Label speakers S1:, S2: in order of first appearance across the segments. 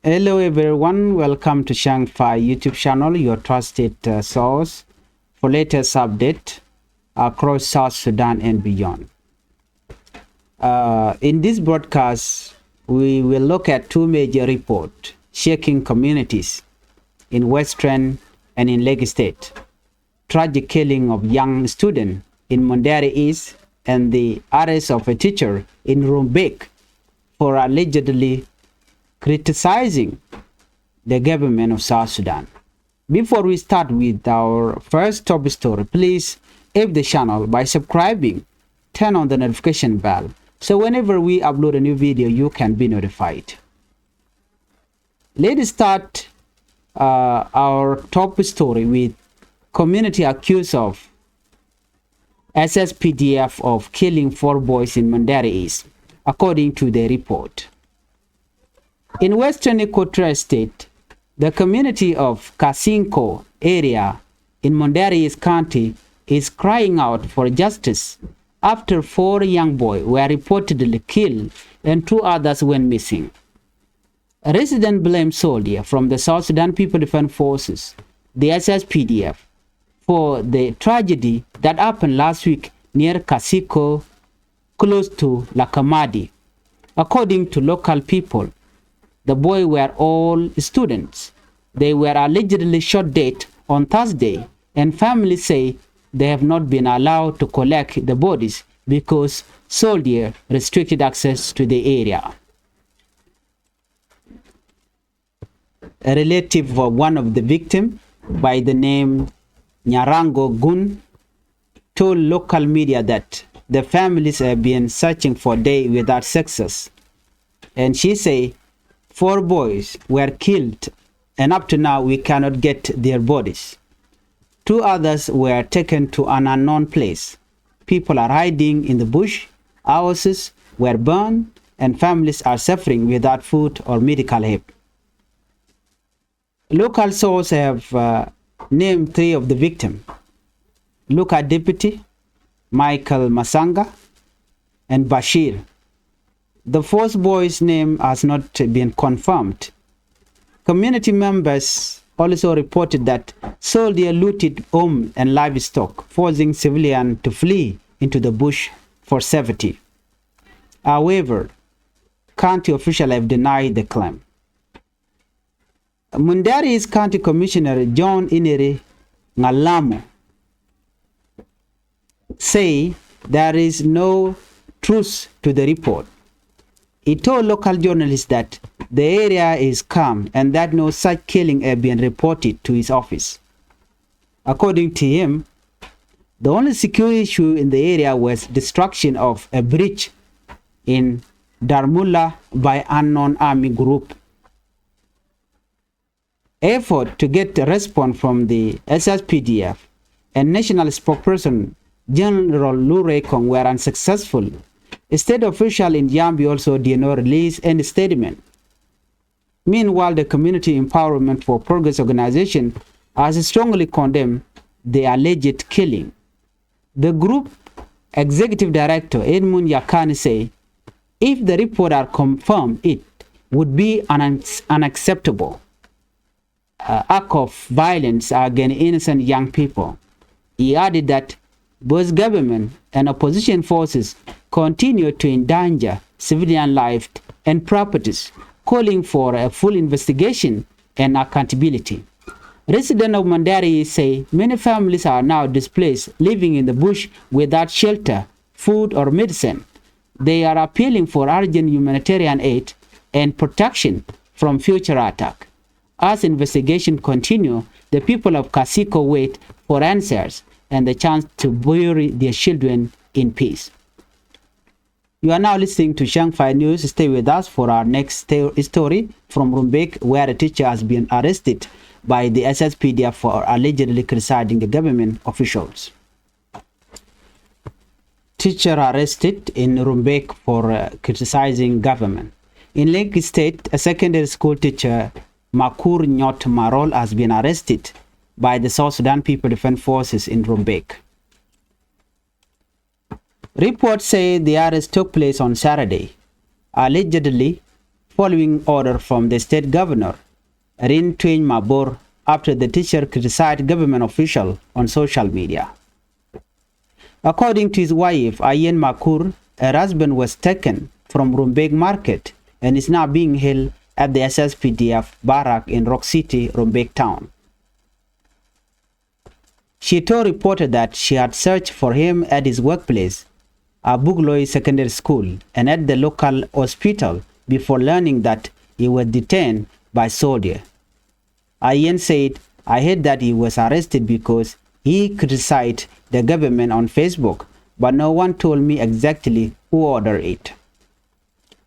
S1: Hello everyone, welcome to Changfied YouTube channel, your trusted source for latest update across South Sudan and beyond. In this broadcast, we will look at two major reports shaking communities in Western and in Lake State. Tragic killing of young student in Mundri East and the arrest of a teacher in Rumbek for allegedly criticizing the government of South Sudan. Before we start with our first top story, please help the channel by subscribing, turn on the notification bell, so whenever we upload a new video, you can be notified. Let's start our top story with community accused of SSPDF of killing 4 boys in Mundri East, according to the report. In Western Equatorial State, the community of Kasinko area in Mundri East County is crying out for justice after 4 young boys were reportedly killed and 2 others went missing. A resident blamed soldiers from the South Sudan People Defense Forces, the SSPDF, for the tragedy that happened last week near Kasiko, close to Lakamadi. According to local people, the boys were all students. They were allegedly shot dead on Thursday, and families say they have not been allowed to collect the bodies because soldiers restricted access to the area. A relative of one of the victims, by the name Nyarango Gun, told local media that the families have been searching for days without success. And she said 4 boys were killed, and up to now we cannot get their bodies. 2 others were taken to an unknown place. People are hiding in the bush, houses were burned, and families are suffering without food or medical help. Local sources have named 3 of the victims: Luka Deputy, Michael Masanga, and Bashir. The 4th boy's name has not been confirmed. Community members also reported that soldiers looted homes and livestock, forcing civilians to flee into the bush for safety. However, county officials have denied the claim. Mundri East County Commissioner John Ineri Ngalamo say there is no truth to the report. He told local journalists that the area is calm and that no such killing had been reported to his office. According to him, the only security issue in the area was destruction of a bridge in Darmula by unknown army group. Effort to get a response from the SSPDF and national spokesperson General Lurekong were unsuccessful. State officials in Yambi also did not release any statement. Meanwhile, the Community Empowerment for Progress organization has strongly condemned the alleged killing. The group executive director Edmund Yakani say, if the report are confirmed, it would be an unacceptable act of violence against innocent young people. He added that both government and opposition forces continue to endanger civilian life and properties, calling for a full investigation and accountability. Residents of Mundri say many families are now displaced, living in the bush without shelter, food, or medicine. They are appealing for urgent humanitarian aid and protection from future attack. As investigation continue, the people of Kasiko wait for answers and the chance to bury their children in peace. You are now listening to Changfied News. Stay with us for our next story from Rumbek, where a teacher has been arrested by the SSPDF for allegedly criticizing the government officials. Teacher arrested in Rumbek for criticizing government. In Lake State, a secondary school teacher, Makur Nyot Marol, has been arrested by the South Sudan People Defense Forces in Rumbek. Reports say the arrest took place on Saturday. Allegedly, following order from the state governor, Rin Twin Mabor, after the teacher criticized government official on social media. According to his wife, Ayen Makur, her husband was taken from Rumbek market and is now being held at the SSPDF barrack in Rock City, Rumbek town. She told reporter that she had searched for him at his workplace, Bugloy Secondary School, and at the local hospital before learning that he was detained by soldiers. Ayen said, "I heard that he was arrested because he criticized the government on Facebook, but no one told me exactly who ordered it."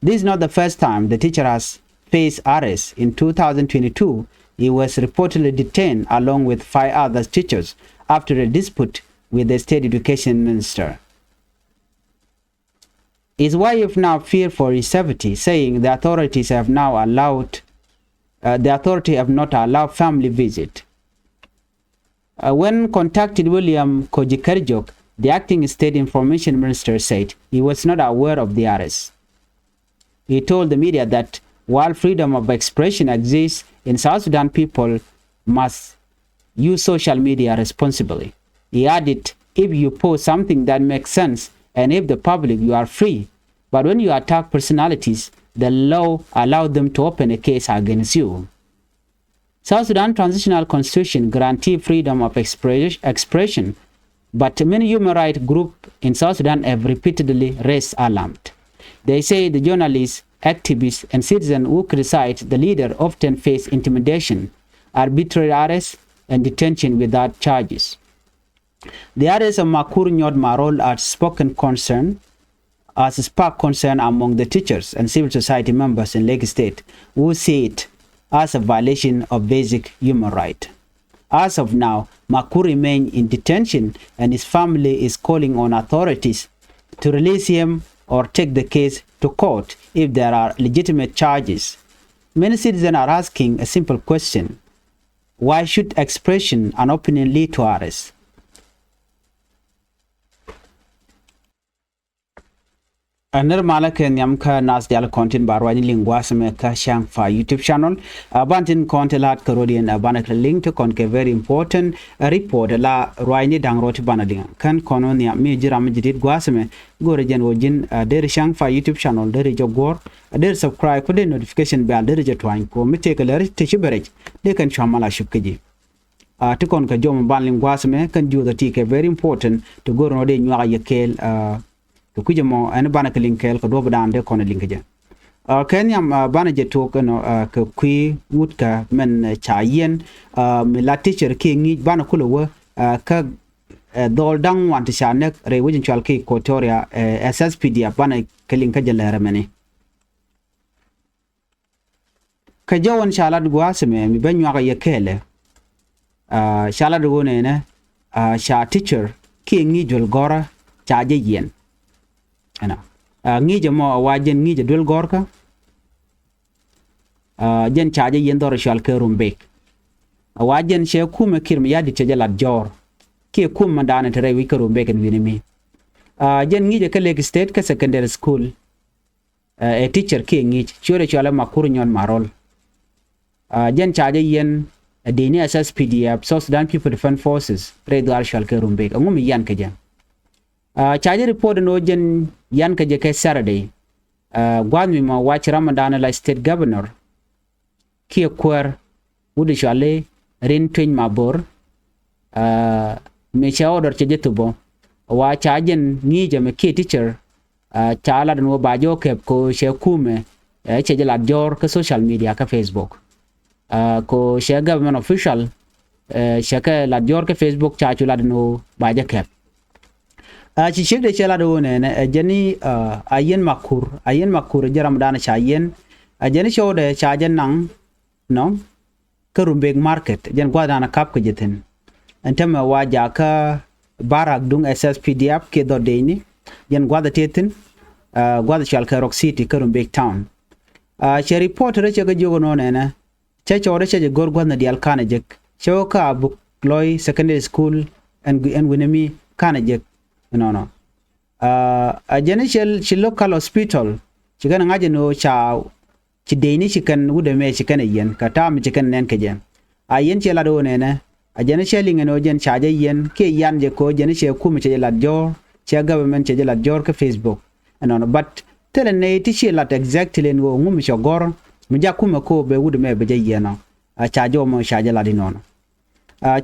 S1: This is not the first time the teacher has faced arrest. In 2022, he was reportedly detained along with 5 other teachers after a dispute with the state education minister. His wife now feared for his safety, saying the authorities have not allowed family visit. When contacted William Kojikarjok, the acting state information minister said he was not aware of the arrest. He told the media that while freedom of expression exists in South Sudan, people must use social media responsibly. He added, "If you post something that makes sense and if the public, you are free. But when you attack personalities, the law allows them to open a case against you." South Sudan Transitional Constitution guarantees freedom of expression, but many human rights groups in South Sudan have repeatedly raised alarm. They say the journalists, activists, and citizens who criticize the leader often face intimidation, arbitrary arrest, and detention without charges. The arrest of Makur Nyod Marol has sparked concern among the teachers and civil society members in Lake State, who see it as a violation of basic human rights. As of now, Makur remains in detention and his family is calling on authorities to release him or take the case to court if there are legitimate charges. Many citizens are asking a simple question: why should expression and opinion lead to arrest? Aner malaka nyamka nas dial content barwani lingwa sama ka Changfied YouTube channel. Bantin content lat karodian banak link to konke very important report la rwani dang roti banadinga kan kononia mi jiram jidit gwasame gore jen wojin der Changfied YouTube channel der jogor der subscribe ko de notification bell der je twine ko mi take ler te chiberej de kan chamala shukji to kon ka jom ban lingwasame kan ju the tike very important to go no de nywa yekel kujamo an bana linkel ko do badan de kono linkaje kenyam bana je to kono ko kui wutka men chayen mi la teacher ke ngi bana kulo wo ka dol dang want chanek re wujin chal ki kotoria SSPD bana kelinka je lere meni ka jawon shalad gwasme mi banyo ga yekele shalad go ne sha teacher ke ngi jol gora chaje yen ana ngi jamo wajen ngi jadul gorka jen chaje yen dor shal ke Rumbek wajen she kuma kirm yadi te jalat jor ke kuma dana tere wi ke Rumbek en winimi jen ngi je ke Lake State ke secondary school a teacher ke ngi chore chala Makur Nyon Marol jen chaje yen dini SSPDF South Sudan People Defense Forces re dar shal ke Rumbek ngumi yan ke jen charge report no jen yan ka je ke Saturday gwanmi ma watch Ramadan la state governor ki kwar wudi shale rin twin mabor me cha order che jetubo wa chargen ni je me ki teacher chala no ba jo ke ko she kume che je la jor ka social media ka Facebook ko she government official she ka la jor ka Facebook cha chula no ba je ke ci shek de chala do ne jeni Ayen Makur jaram dana chayen jeni show de chajen nang no ka Rumbek market jen gwa dana kap ke jeten antem wa ja ka barak dung SSPDF ke do de ni jen gwa da tetin gwa da chal ka Rock City ka Rumbek town che report re che ga jogo no ne che chore che gor gwa na dial kana jek show ka book loy secondary school and winemi kana jek no a general local hospital chigana ngaje no ci de ni chikan wude me chikan yen ka ta mi chikan nen ke jen a yen che la do ne na a jen che linga no jen cha je yen ke yan je ko jen che ku mi che la jor che government che la jor ka Facebook no but tele ne ti che la exactly no ngum che gor mi ja ku me ko be wude me be je yen no a cha jo mo cha je la di no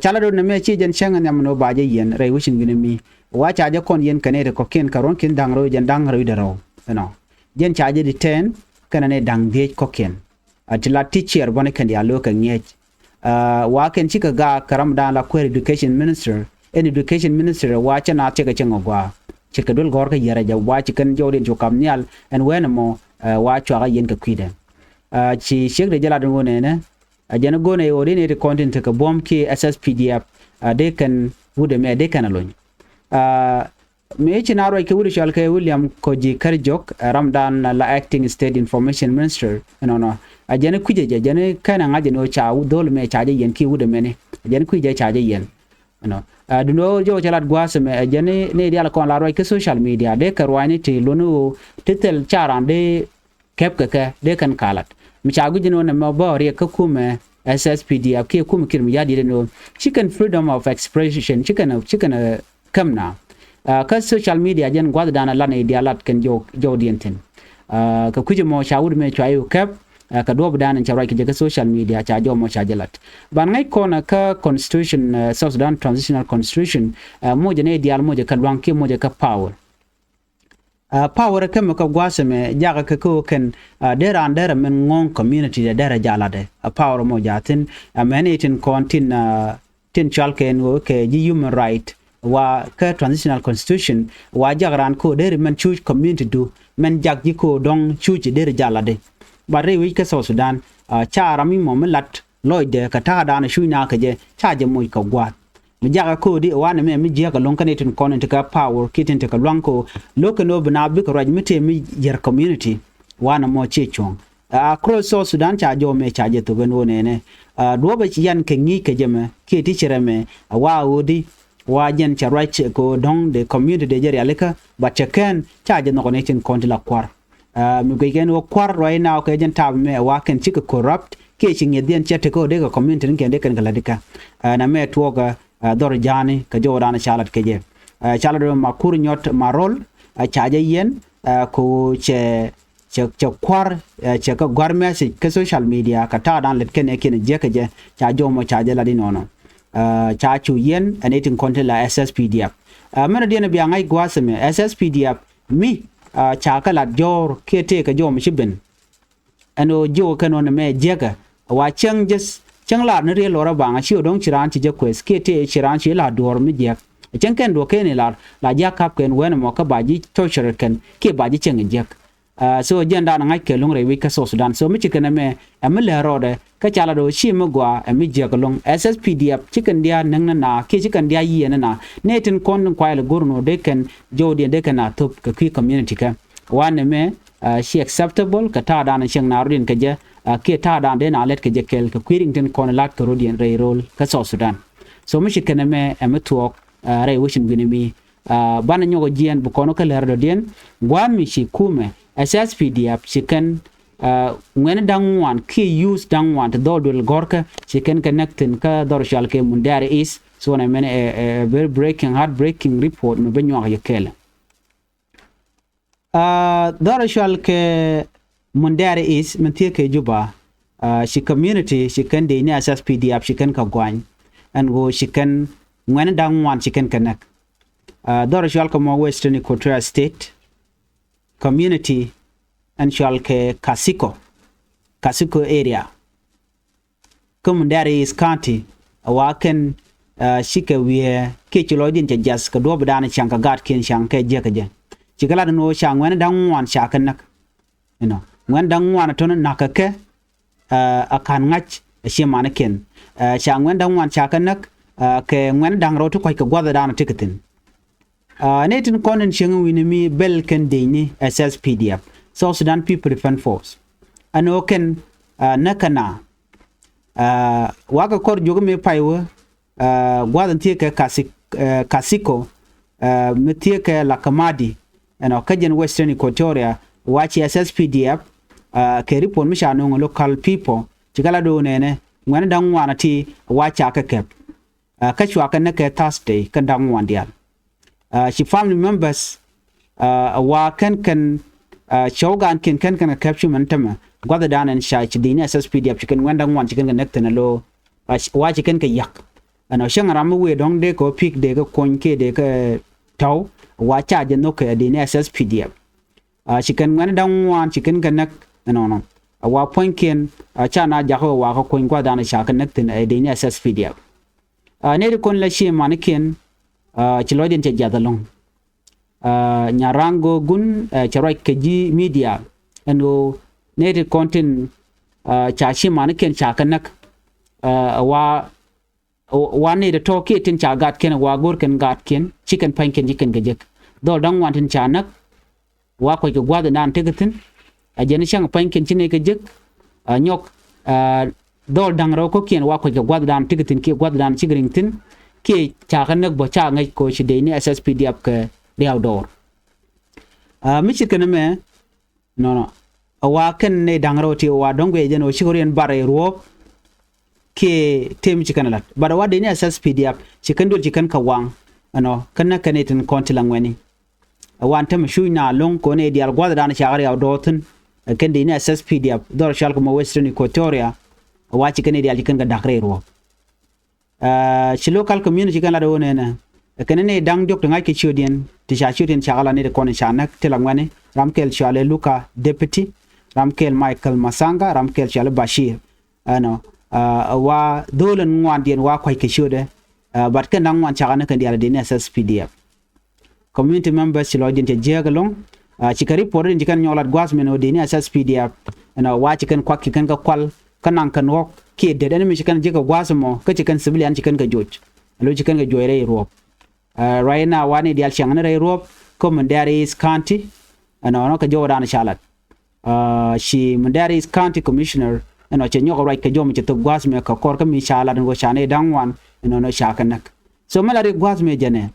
S1: chala do ne me chi jen changa nyam no ba je yen re wishin gine mi wa cha je kon yen kanere ko ken karon kin dang ro jen dang ro de ro no jen cha je di 10 kana ne dang de ko ken atila teacher bone kan ya lo kan yech wa ken chika ga karam da la ko education minister wa cha na cheka chengo gwa chika dul gor ka yara ja wa chikan jodin jo kam nyal en wen mo wa cha ga yen ka kwiden chi shek de jala do ne ajana gone ordinary content ka bom ki SSPDF they can wude me they can alone me chinaro ke wude shal ke William Koji Karjok Ramdan la acting state information minister no ajana kuje ajana kana ngaje no cha dol me cha yen ki wude me ne ajana kuje cha yen no duno jo chalat gwase me ajana ne dia la kon la ro ke social media de karwani ti lonu titel charande kep ke de kan kalat michagu jino na mabori ka kume SSPDF ke kume kirmi yadi no chicken freedom of expression chicken kamna ka social media jen gwada dana lana idealat kan jo dienten ka kuje mo shawud me chayu kap ka dob dana chawra ke social media cha jo mo chajelat ban ngai kona ka constitution South Sudan transitional constitution mo jene ideal mo je ka lwanke mo je ka power power ke ka gwaseme jaga ke ko ken dera men ngon community de dera jalade power mo jatin manatin kontin tin chalken wo ke human right wa ka transitional constitution wa jagran ko dera men choose community do men jagji ko dong choose dera jalade bare wi ke South Sudan cha rami mo melat loide ka ta da na shuina ke je cha je mo ka gwat mi jaga ko di wana me mi jaga lon kanetin konent ka power kitin te ka lonko lokano bna bi ko raj mite mi yer community wana mo chechong across South Sudan cha jo me cha je to ben wone ne do ba yan ke ngi ke jeme ke ti chere wa odi wa jen cha right ko dong de community de jeri aleka ba cheken cha je no konetin konti la kwar mi ko gen wo kwar right now ke jen tab me wa ken chika corrupt ke chinge den chete ko de ko community ken de ken galadika na me tuoga dor jani ka jo dana chalat keje chalat makur nyot marol chaje yen ko che kwar che ka garme se ke social media ka ta dan let ken je keje cha jo mo chaje la dinono cha chu yen anetin kontela SSPDF mena dina bi ngai gwaseme SSPDF mi cha ka lat jor kete ka jo mi shiben ano jo kanon me jega wa chang just chang la ne re lora banga chi dong chiran chi je quest kete chiran chi la dor mi je chang ken do ken la ja kap ken wen mo ka baji torture ken ke baji chang je so jenda na ngai ke long re wi ka South Sudan so mi chiken me le rode ka chala do chi mo gwa mi je ka long SSPDF chiken dia nang na ke chiken dia yi na netin kon kwa le gorno de ken jodi de ken na top ka ki community ka wan me she acceptable ka ta da na chang na rin ka je ke ta dan de na let ke je kel ka quirington kon lat ko rodien re rol ka South Sudan so mi chiken me tuok re wishin gini mi bana nyogo jien bu kono ka ler do dien gwan mi shi kume SSPDF chicken when dang one key use dang one to do gorka chicken connecting ka dorshal ke Mundri is so na men a very heartbreaking report no benyo ya kele dorshal ke Mundri is mentie ke juba she community chicken de ni SSPDF chicken ka gwan and go chicken when dang one chicken connect dorshal ka mo western Equatorial State community and shalke Kasiko area Mundri is county awaken shike we kechilodin je jas ka do badana chanka gat ken shanke jekaje chigala no shang wen dang wan shakanak you know wen dang wan ton nakake akan ngach shemana ken shang wen dang wan shakanak ke wen dang rotu ko ka gwada dana tiketin netin konen shengu winimi bel ken deini SSPDF South Sudan People Defense Force ano ken nakana waka kor jogo me paiwa gwadan tie ke Kasiko metie ke Lakamadi ano kajen Western Equatoria wachi SSPDF ke report mi sha no local people chikala do ne ngwan dang wana ti wa cha ka kep ka chwa ka ne ke Thursday ka dang wan dia she family members wa kan chogan kin kan capture man tama gwada dan en sha chi dini SSPDF chicken ngwan dang wan chicken connect na lo wa chicken ka yak ano shang ram we dong de ko pick de ko kon ke de ka taw wa cha je no ke dini SSPDF chicken ngwan dang wan chicken connect no wa point ken cha na ja ko wa ko kon kwa dan sha connect na dini SSPDF ne de kon la shi man ken chi lo din che ja dalong nyarango gun charai keji media endo native content cha shi man ken cha kanak wa ne de to ke tin cha gat ken wa gor ken gat ken chicken pan ken chicken gajek do dang wan tin cha nak wa ko gwa da nan tegatin a jen shang pan ken chine gajek nyok do dang ro ko ken wa ko gwa da nan tegatin ke gwa da nan chigring tin ke cha kanak bo cha ngai ko shi de ni SSPDF ke riau dor michi kana me no wa ken ne dangro ti wa dongwe jeno shigorien bare ro ke tem chikana lat bara wa de ne SSPDF chikan dol chikan kawang ano kana kanetin kontilangweni wan tem shu na long ko ne dial gwada dan shagari yaw dotun ken de ne SSPDF dor shal ko western equatoria wa chikan dial chikan ga dakre ro chi local community kan la do ne na kenene dang jok ngai ke chodien ti sha chodien chagala ne ko ne shanak tilangwane ramkel chale luka deputy ramkel michael masanga ramkel chale bashir ano wa dolen ngwan dien wa kwai ke chode bat ken dang wan chagana kan diala din SSPDF community members chilo din te jegalong chikari porin jikan nyolat gwasmen o din SSPDF ano wa chikan kwak chikan ka kwal kanang kan wok ke de enemy chikan jega gwasmo ka chikan civilian chikan ka joj lo chikan ka joire ro right now wani dial changana Europe commandaries county ano no ka jodan shalat she mandaries county commissioner ano che nyoko right ka jom che to gwasme ka kor ka mi shalat go shane dangwan ano no shakanak so malari gwasme jane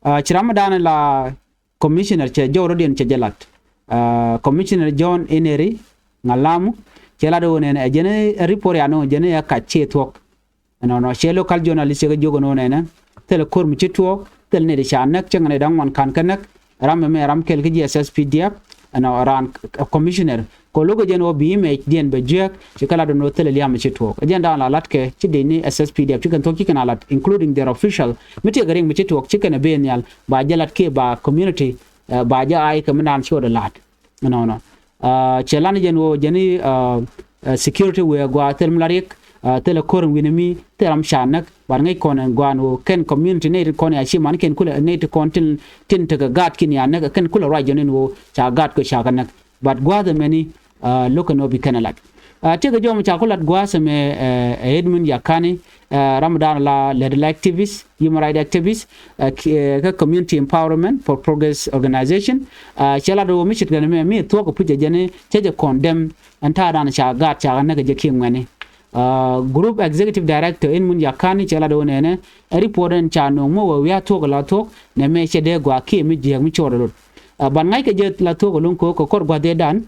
S1: chiramadan la commissioner che joro dien che jalat commissioner John Eneri ngalamu che la do ne jene report ya no jene ya ka che tok ano no che local journalist ga jogo no ne tele kor mi che tok tel ne de shanak changane dangwan kan kanak ram me ram kel gi SSPDF ana ran commissioner ko logo jeno bi me dien be jek ci kala do no tele liam ci tok agenda la latke ci de ni SSPDF ci kan tok ci kan alat including their official miti garing mi ci tok ci kan be nyal ba jalat ke ba community ba ja ay kam nan ci do lat no ci lan jeno jeni security we gwa tel mlarik tele korum winami teram shanak bar ngai konan gwano ken community ne kon ya shi man ken kula ne to kontin tin to gat kin ya ne ken kula right jonen wo cha gat ko cha kanak but gwa the many lokano bi kanalat te ga jom cha kulat gwa se me Edmund Yakani Ramadan la legal activist human rights activist ka community empowerment for progress organization chala do mi chit ga me to ko puje jene che condemn anta dan cha gat cha ne ga je kin ngane group executive director in mun Yakani chala do ne reporten chano mo we to la to ne me che de gwa ki mi je mi choro ban ngai ke je la to lon ko kor gwa de dan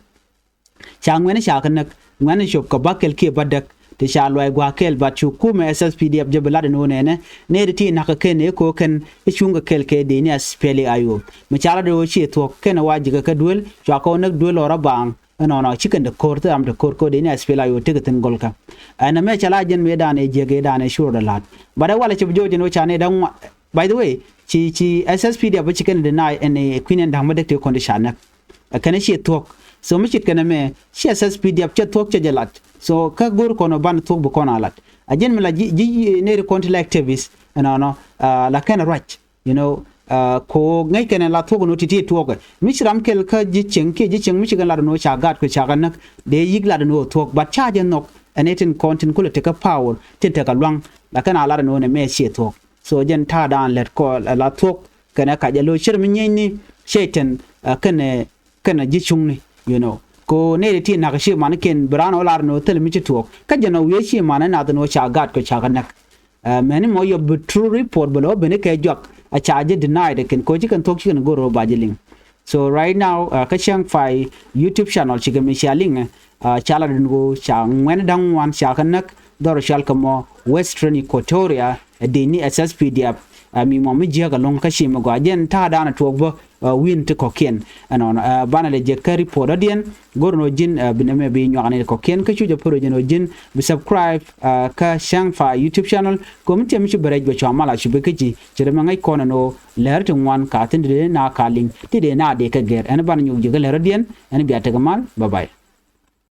S1: changwene shakanak ngane shop ko bakel ke badak te shalwa gwa kel ba chu kuma SSPDF je belade no ne ne ti na ka ken ko ken ichunga kel ke de ni aspeli ayo mi chala do chi to ken waji ka dul cha ko nak dul ora bang no chicken de korte am de korko de ni aspela yo tegaten golka ana me chala jen me dane jege dane shur de lat bada wala ci joje no chane dan by the way chi SSPDF ba chicken de na ene queen and hamade te condition nak kana chi tok so mi chit kana me chi SSPDF che tok che jalat so ka gor kono ban tok bu kono alat ajen me la ji ne control activist no la kana right you know ko ngai kana la tok no titi tok mi chiram kel ka ji cheng mi chigan la no cha gat ko cha gan nak de yig la no tok but cha jen nok anetin content kula take power tin take lwang la kana la no ne me chi tok so jen ta dan let ko la tok kana ka jalo shir mi nyini shaitan kana ji chung ni you know ko ne ti na ka shi man ken brano lar no tel mi tok ka jeno we shi man na no cha gat ko cha gan nak many mo yo true report below bene ke jok a charge denied ken ko ji kan tok chi kan go ro bajiling so right now ka Changfied YouTube channel chi ga mi shaling chala dungo cha ngwen dang wan cha kanak dor shal kamo Western Equatoria dini SSPDF mi mo mi jiga long kashi mo gwajen ta dana tuogbo win to koken anon bana le je kari podadien gorno jin biname bi nyane koken ka chuja poro jeno jin bi subscribe ka Changfied YouTube channel komite mi chuberej be chamala chubekiji chere mangai kono no lerte wan ka tinde na kaling tide na de ka ger en ban nyu jiga leradien en biata gamal bye bye.